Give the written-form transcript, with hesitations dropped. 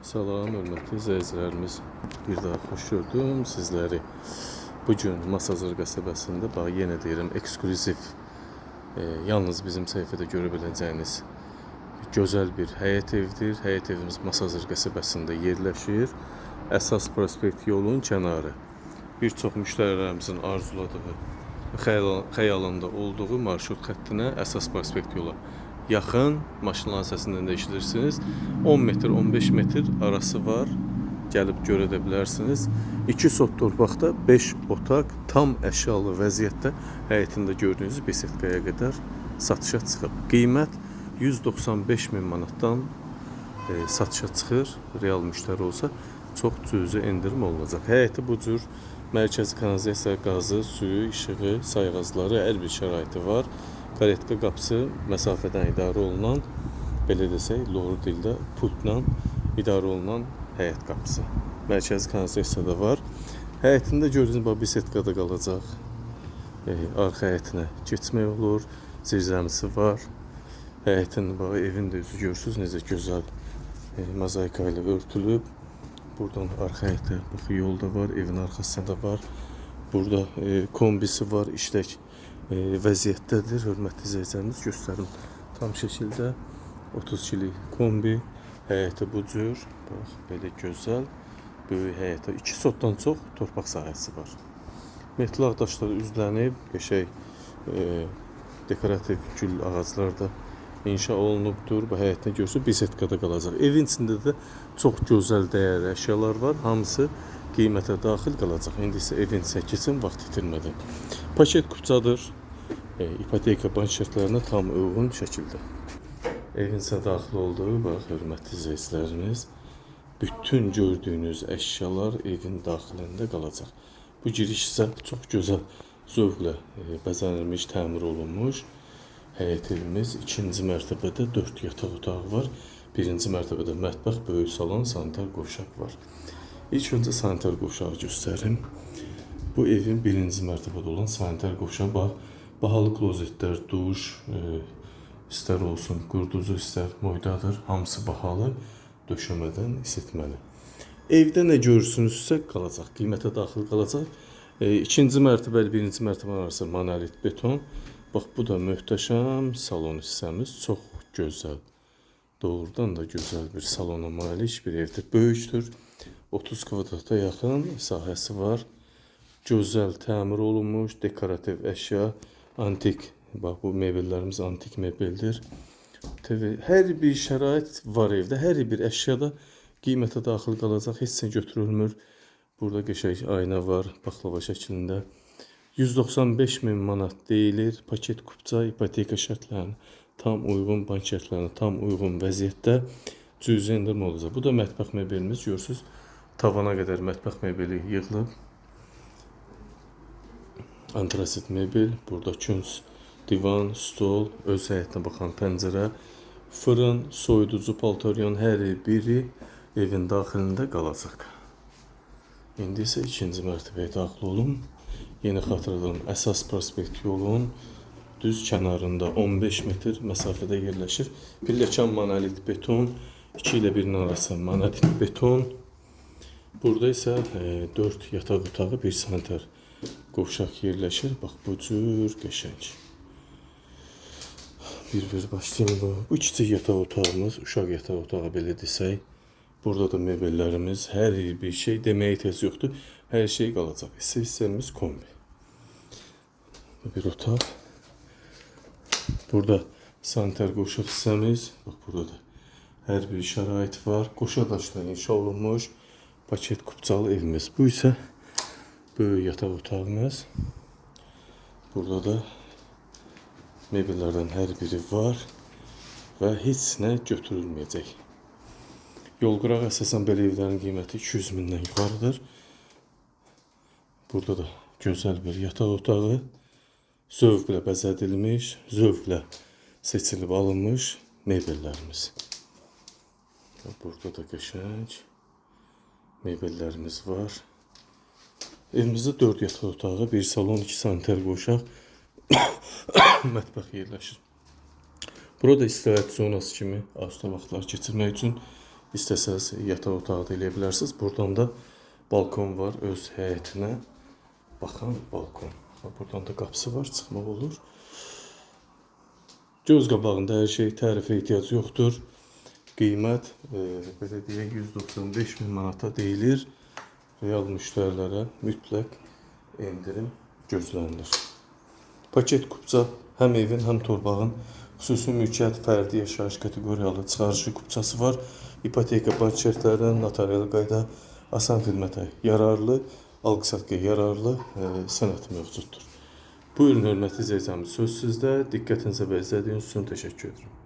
Salam, hörmətli izləyicilərimiz. Bir daha xoş gördüm sizləri. Bugün Masazır qəsəbəsində, yenə deyirəm, ekskluziv, yalnız bizim səhifədə görə biləcəyiniz gözəl bir həyət evdir. Həyət evimiz Masazır qəsəbəsində yerləşir. Əsas prospekt yolun kənarı. Bir çox müştərilərimizin arzuladığı, xəyalında olduğu marşrut xəttinə, əsas prospekt yola yaxın, maşınların səsindən də eşidirsiniz. 10 metr, 15 metr arası var. Gəlib görə də bilərsiniz. 2 sot torpaqda 5 otaq tam əşyalı vəziyyətdə həyətində gördüyünüz besetkaya qədər satışa çıxıb. Qiymət 195 min manatdan satışa çıxır. Real müştəri olsa çox cüzi endirim olunacaq. Həyəti bu cür mərkəzi kanalizasiya, qazı, suyu, işığı, sayğacları, hər bir şəraiti var. Karetka qapısı məsafədən idarə olunan, belə desək, loru dildə pultla idarə olunan həyət qapısı. Mərkəzi kanalizasiya da var. Həyətində gördüyünüz besetkada qalacaq. Arxa həyətinə keçmək olur. Zirzəmisi var. Həyətin evin də üzü görürsünüz necə gözəl mozaika ilə örtülüb. Buradan arxa həyətə yol da var, evin arxasında var. Burada kombisi var, işlək vəziyyətdədir. Hörmətli izləyicilərimiz, göstərim tam şəkildə 30 kilik kombi. Həyəti bu cür, bax, belə gözəl, böyük həyətə 2 sotdan çox torpaq sahəsi var. Metal daşları üzlənib, qəşəng dekorativ gül ağaclar da inşa olunubdur. Bu həyətinə görürsünüz, besetkada qalacaq. Evin içində də çox gözəl dəyərli əşyalar var. Hamısı qiymətə daxil qalacaq. İndi isə evin içinə keçin, vaxt itirmədən. Paket kupçadır. İpoteka bank şərtlərinə tam uyğun şəkildə. Evin içinə daxil olduğu, bax, hörmətli izləyicilərimiz, bütün gördüyünüz əşyalar evin daxilində qalacaq. Bu giriş isə çox gözəl, zövqlə bəzənilmiş, təmir olunmuş. Həyət evimiz 2-ci mərtəbədə 4 yataq otağı var. 1-ci mərtəbədə mətbəx, böyük salon, sanitar qovşaq var. İlk öncə sanitar qovşağı göstərim. Bu evin 1-ci mərtəbədə olan sanitar qovşağı, bax, bahalı klozetlər, duş, istər olsun, qurducu, istər moydadır. Hamısı bahalı, döşəmədən isitməli. Evdə nə görürsünüzsə qalacaq, qiymətə daxil qalacaq. 2-ci mərtəbə ilə 1-ci mərtəbə arası monolit beton. Bax, bu da möhtəşəm salon hissəmiz, çox gözəl. Doğrudan da gözəl bir salona malik bir evdir. Böyükdür, 30 kvadrata yaxın sahəsi var. Gözəl təmir olunmuş, dekorativ əşya, antik. Bax, bu mebellərimiz antik mebeldir. Hər bir şərait var evdə, hər bir əşyada qiymətə daxil qalacaq, heç nə götürülmür. Burada qəşəng ayna var, baklava şəklində. 195 min manat deyilir. Paket kupça, ipoteka şərtlərinə tam uyğun, bank şərtlərinə tam uyğun vəziyyətdə cüzi endirim olacaq. Bu da mətbəx mebelimiz, görürsünüz. Tavana qədər mətbəx mebeli yığılıb. Antrasit mebel, burada künc, divan, stol, öz həyətinə baxan pəncərə, fırın, soyuducu, paltaryon, hər biri evin daxilində qalacaq. İndi isə 2-ci mərtəbəyə daxil olun. Yeni xatırladım, əsas prospekt yolun düz kənarında 15 metr məsafədə yerləşir. Pilləkən monolit beton, 2 ilə 1-in arası monolit beton. Burada isə 4 yataq otağı, 1 sanitar qovşaq yerləşir. Bax, bu cür qəşəng. Bir başlayalım. Bu kiçik yataq otağımız, uşaq yataq otağı belə desək. Burada da mebellərimiz, hər bir şey deməyə ehtiyac yoxdur. Hər şey qalacaq. Hissəmiz kombi. Bir otaq. Burada sanitar qovşaq hissəmiz. Bax, burada da hər bir şərait var. Qoşa daşla inşa olunmuş paket kupçalı evimiz. Bu isə böyük yataq otağımız. Burada da mebellərdən hər biri var və heç nə götürülməyəcək. Yol qırağı əsasən belə evlərin qiyməti 200 mindən yuxarıdır. Burada da gözəl bir yataq otağı, zövqlə bəzədilmiş, zövqlə seçilib alınmış mebellərimiz. Burada da qəşəng mebellərimiz var. Evimizdə 4 yataq otağı, 1 salon, 2 sanitar qovşaq, mətbəx yerləşir. Burada istirahət zonası kimi asudə vaxtlar keçirmək üçün İstəsəz yataq otağı da eləyə bilərsiniz. Buradan da balkon var öz həyətinə baxan balkon. Buradan da qapısı var, çıxmaq olur. Göz qabağında hər şey, tərifə ehtiyac yoxdur. Qiymət belə deyək 195 min manata deyilir. Real müştərilərə mütləq endirim gözlənilir. Paket kupça həm evin, həm torpağın xüsusi mülkiyyət fərdi yaşayış kateqoriyalı çıxarıcı kupçası var. İpoteka bank şərtləri, notarial qayda, asan xidmətə yararlı, alqı-satqıya yararlı sənəd mövcuddur. Buyurun hörmətli izləyicimiz, söz sizdə. Diqqətinizə və izlədiyiniz üçün təşəkkür edirəm.